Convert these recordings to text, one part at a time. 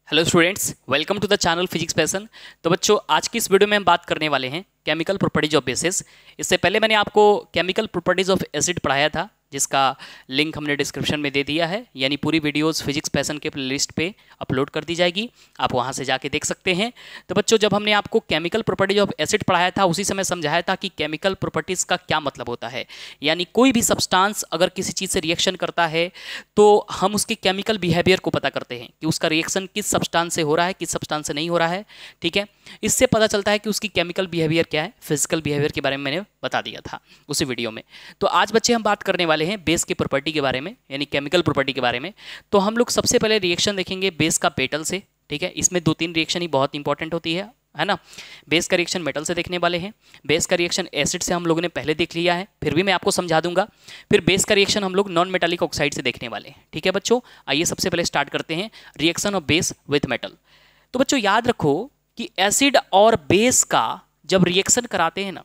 Hello students, welcome to the channel physics passion. तो बच्चों, आज की इस वीडियो में हम बात करने वाले हैं केमिकल प्रॉपर्टीज ऑफ बेसिस। इससे पहले मैंने आपको केमिकल प्रॉपर्टीज ऑफ एसिड पढ़ाया था, जिसका लिंक हमने डिस्क्रिप्शन में दे दिया है, यानी पूरी वीडियोस फिजिक्स पैशन के प्लेलिस्ट पे अपलोड कर दी जाएगी, आप वहाँ से जाके देख सकते हैं। तो बच्चों, जब हमने आपको केमिकल प्रॉपर्टीज ऑफ एसिड पढ़ाया था, उसी समय समझाया था कि केमिकल प्रॉपर्टीज़ का क्या मतलब होता है। यानी कोई भी सब्सटेंस अगर किसी चीज़ से रिएक्शन करता है तो हम उसके केमिकल बिहेवियर को पता करते हैं कि उसका रिएक्शन किस सब्सटेंस से हो रहा है, किस सब्सटेंस से नहीं हो रहा है। ठीक है, इससे पता चलता है कि उसकी केमिकल बिहेवियर क्या है। फिजिकल बिहेवियर के बारे में मैंने बता दिया था उसी वीडियो में। तो आज बच्चे हम बात करने वाले हैं बेस की प्रॉपर्टी के बारे में, यानी केमिकल प्रॉपर्टी के बारे में। तो हम लोग सबसे पहले रिएक्शन देखेंगे बेस का मेटल से। ठीक है, इसमें 2-3 रिएक्शन ही बहुत इंपॉर्टेंट होती है ना। बेस का रिएक्शन मेटल से देखने वाले हैं। बेस का रिएक्शन एसिड से हम लोगों ने पहले देख लिया है, फिर भी मैं आपको समझा दूंगा। फिर बेस का रिएक्शन हम लोग नॉन मेटालिक ऑक्साइड से देखने वाले हैं। ठीक है बच्चों, आइए सबसे पहले स्टार्ट करते हैं reaction of base with metal. तो बच्चों याद रखो कि एसिड और बेस का जब रिएक्शन कराते हैं ना,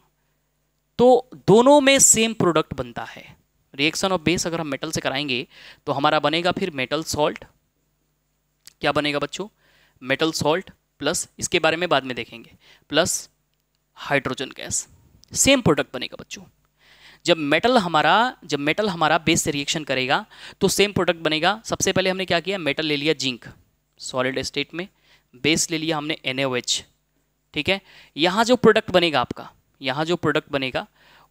तो दोनों में सेम प्रोडक्ट बनता है। रिएक्शन ऑफ बेस अगर हम मेटल से कराएंगे तो हमारा बनेगा फिर मेटल सॉल्ट। क्या बनेगा बच्चों? मेटल सॉल्ट प्लस, इसके बारे में बाद में देखेंगे, plus hydrogen gas. Same product बनेगा बच्चों। जब मेटल हमारा बेस से रिएक्शन करेगा तो सेम प्रोडक्ट बनेगा। सबसे पहले हमने क्या किया, मेटल ले लिया जिंक सॉलिड स्टेट में, बेस ले लिया हमने NaOH। ठीक है, यहाँ जो प्रोडक्ट बनेगा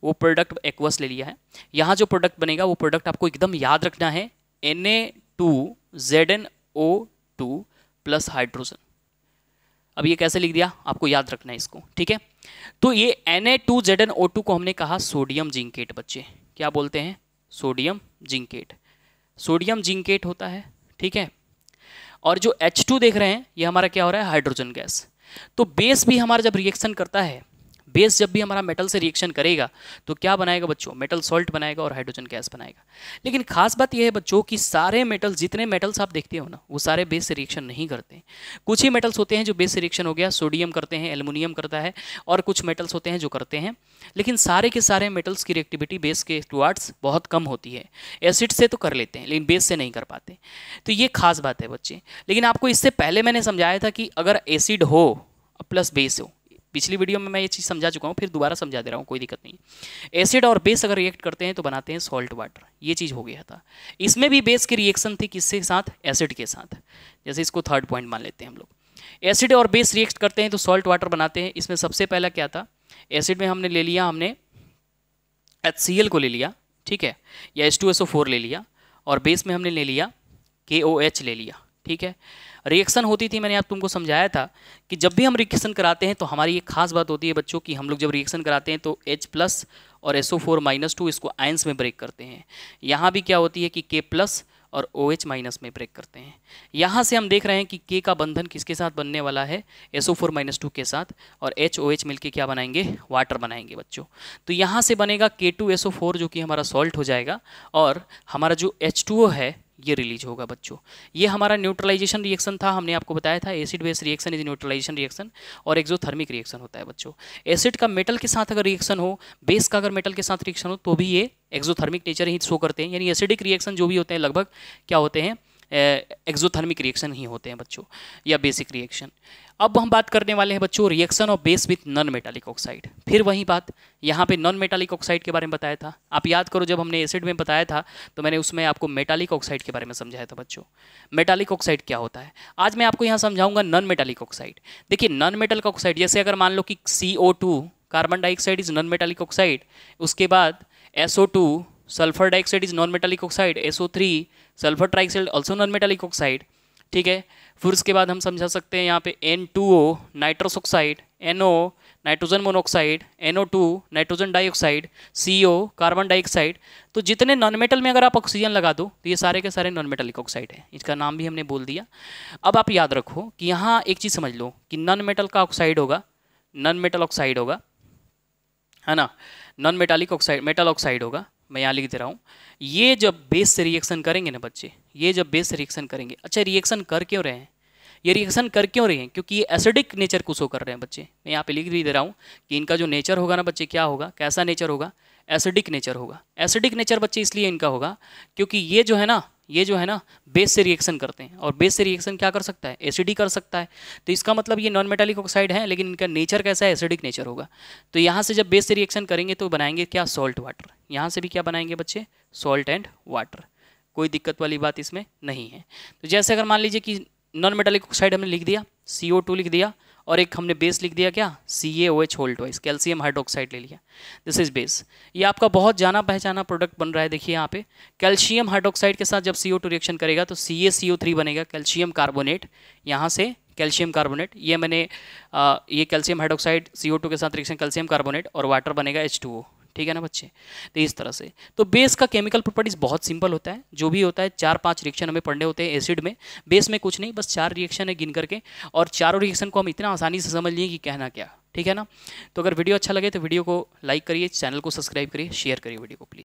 वो प्रोडक्ट एक्वस ले लिया है। यहाँ जो प्रोडक्ट बनेगा वो प्रोडक्ट आपको एकदम याद रखना है, Na2ZnO2 प्लस हाइड्रोजन। अब ये कैसे लिख दिया, आपको याद रखना है इसको। ठीक है, तो ये Na2ZnO2 को हमने कहा सोडियम जिंकेट। बच्चे क्या बोलते हैं? Sodium zincate. सोडियम जिंकेट होता है। ठीक है, और जो H2 देख रहे हैं ये हमारा क्या हो रहा है, हाइड्रोजन गैस। तो बेस भी हमारा जब रिएक्शन करता है, बेस जब भी हमारा मेटल से रिएक्शन करेगा तो क्या बनाएगा बच्चों, मेटल सॉल्ट बनाएगा और हाइड्रोजन गैस बनाएगा। लेकिन खास बात यह है बच्चों कि सारे मेटल, जितने मेटल्स आप देखते हो ना, वो सारे बेस से रिएक्शन नहीं करते। कुछ ही मेटल्स होते हैं जो बेस से रिएक्शन हो गया, सोडियम करते हैं, एल्युमिनियम करता है, और कुछ मेटल्स होते हैं जो करते हैं। लेकिन सारे के सारे मेटल्स की रिएक्टिविटी बेस के टुवार्ड्स बहुत कम होती है। एसिड से तो कर लेते हैं लेकिन बेस से नहीं कर पाते। तो ये खास बात है बच्चे। लेकिन आपको इससे पहले मैंने समझाया था कि अगर एसिड हो प्लस बेस हो, पिछली वीडियो में मैं ये चीज़ समझा चुका हूँ, फिर दोबारा समझा दे रहा हूँ, कोई दिक्कत नहीं। एसिड और बेस अगर रिएक्ट करते हैं तो बनाते हैं सॉल्ट वाटर। ये चीज़ हो गया था। इसमें भी बेस की रिएक्शन थी, किसके साथ? एसिड के साथ। जैसे इसको थर्ड पॉइंट मान लेते हैं हम लोग। एसिड और बेस रिएक्ट करते हैं तो सॉल्ट वाटर बनाते हैं। इसमें सबसे पहला क्या था, एसिड में हमने ले लिया, हमने HCl को ले लिया, ठीक है, या H2SO4 ले लिया, और बेस में हमने ले लिया KOH ले लिया। ठीक है, रिएक्शन होती थी, मैंने आप तुमको समझाया था कि जब भी हम रिएक्शन कराते हैं तो हमारी एक खास बात होती है बच्चों कि हम लोग जब रिएक्शन कराते हैं तो H+ और SO4-2 इसको आयंस में ब्रेक करते हैं। यहाँ भी क्या होती है कि K+ और OH- में ब्रेक करते हैं। यहाँ से हम देख रहे हैं कि K का बंधन किसके साथ बनने वाला है, SO4-2 के साथ, और HOH मिलके क्या बनाएंगे, वाटर बनाएंगे बच्चों। तो यहाँ से बनेगा K2SO4 जो कि हमारा सॉल्ट हो जाएगा, और हमारा जो H2O है ये रिलीज होगा बच्चों। ये हमारा न्यूट्रलाइजेशन रिएक्शन था। हमने आपको बताया था acid base reaction is neutralisation reaction, और एक्सोथर्मिक रिएक्शन होता है बच्चों। एसिड का मेटल के साथ अगर रिएक्शन हो, बेस का अगर मेटल के साथ रिएक्शन हो, तो भी ये एक्सोथर्मिक नेचर ही शो करते हैं। यानी एसिडिक रिएक्शन जो भी होते हैं लगभग क्या होते हैं, एक्सोथर्मिक रिएक्शन ही होते हैं बच्चों, या बेसिक रिएक्शन। अब हम बात करने वाले हैं बच्चों reaction of base with non metallic oxide. फिर वही बात, यहाँ पे नॉन मेटालिक ऑक्साइड के बारे में बताया था। आप याद करो, जब हमने एसिड में बताया था तो मैंने उसमें आपको मेटालिक ऑक्साइड के बारे में समझाया था बच्चों। मेटालिक ऑक्साइड क्या होता है, आज मैं आपको यहाँ समझाऊंगा नॉन मेटालिक ऑक्साइड। देखिए, नॉन मेटालिक ऑक्साइड जैसे अगर मान लो कि CO2 carbon dioxide is non metallic oxide, उसके बाद SO2 sulphur dioxide is non metallic oxide, SO3 sulphur trioxide also non metallic oxide. ठीक है, फिर उसके बाद हम समझा सकते हैं यहाँ पे N2O nitrous oxide, NO nitrogen monoxide, NO2 nitrogen dioxide, CO carbon dioxide. तो जितने नॉन मेटल में अगर आप ऑक्सीजन लगा दो तो ये सारे के सारे नॉन मेटालिक ऑक्साइड है। इसका नाम भी हमने बोल दिया। अब आप याद रखो कि यहाँ एक चीज़ समझ लो कि नॉन मेटल का ऑक्साइड होगा, नॉन मेटल ऑक्साइड होगा, है ना, non metallic oxide metal oxide होगा। मैं यहाँ लिख दे रहा हूँ। ये जब बेस से रिएक्शन करेंगे ना बच्चे, ये जब बेस से रिएक्शन करेंगे, अच्छा रिएक्शन कर क्यों रहे हैं, ये रिएक्शन कर क्यों रहे हैं, क्योंकि ये एसिडिक नेचर को शो कर रहे हैं बच्चे। मैं यहाँ पे लिख भी दे रहा हूँ कि इनका जो नेचर होगा ना बच्चे, क्या होगा, कैसा नेचर होगा, एसिडिक नेचर होगा। एसिडिक नेचर बच्चे इसलिए इनका होगा क्योंकि ये जो है ना बेस से रिएक्शन करते हैं, और बेस से रिएक्शन क्या कर सकता है, एसिडिक कर सकता है। तो इसका मतलब ये नॉन मेटालिक ऑक्साइड है, लेकिन इनका नेचर कैसा है, एसिडिक नेचर होगा। तो यहाँ से जब बेस से रिएक्शन करेंगे तो बनाएंगे क्या, सॉल्ट वाटर। यहाँ से भी क्या बनाएंगे बच्चे, सॉल्ट एंड वाटर। कोई दिक्कत वाली बात इसमें नहीं है। तो जैसे अगर मान लीजिए कि नॉन मेटालिक ऑक्साइड हमने लिख दिया, CO2 लिख दिया, और एक हमने बेस लिख दिया क्या, CaOH whole twice, calcium hydroxide ले लिया, दिस इज बेस। ये आपका बहुत जाना पहचाना प्रोडक्ट बन रहा है। देखिए यहाँ पे कैल्शियम हाइड्रोक्साइड के साथ जब CO2 रिएक्शन करेगा तो CaCO3 बनेगा, कैल्शियम कार्बोनेट। यहाँ से कैल्शियम कार्बोनेट, ये मैंने ये कैल्शियम हाइड्रोक्साइड CO2 के साथ रिएक्शन, कैल्शियम कार्बोनेट, और वाटर बनेगा H2O। ठीक है ना बच्चे। तो इस तरह से तो बेस का केमिकल प्रॉपर्टीज बहुत सिंपल होता है। जो भी होता है 4-5 रिएक्शन हमें पढ़ने होते हैं एसिड में। बेस में कुछ नहीं, बस 4 रिएक्शन है गिन करके, और चारों रिएक्शन को हम इतना आसानी से समझ लिए कि कहना क्या। ठीक है ना। तो अगर वीडियो अच्छा लगे तो वीडियो को लाइक करिए, चैनल को सब्सक्राइब करिए, शेयर करिए वीडियो को प्लीज़।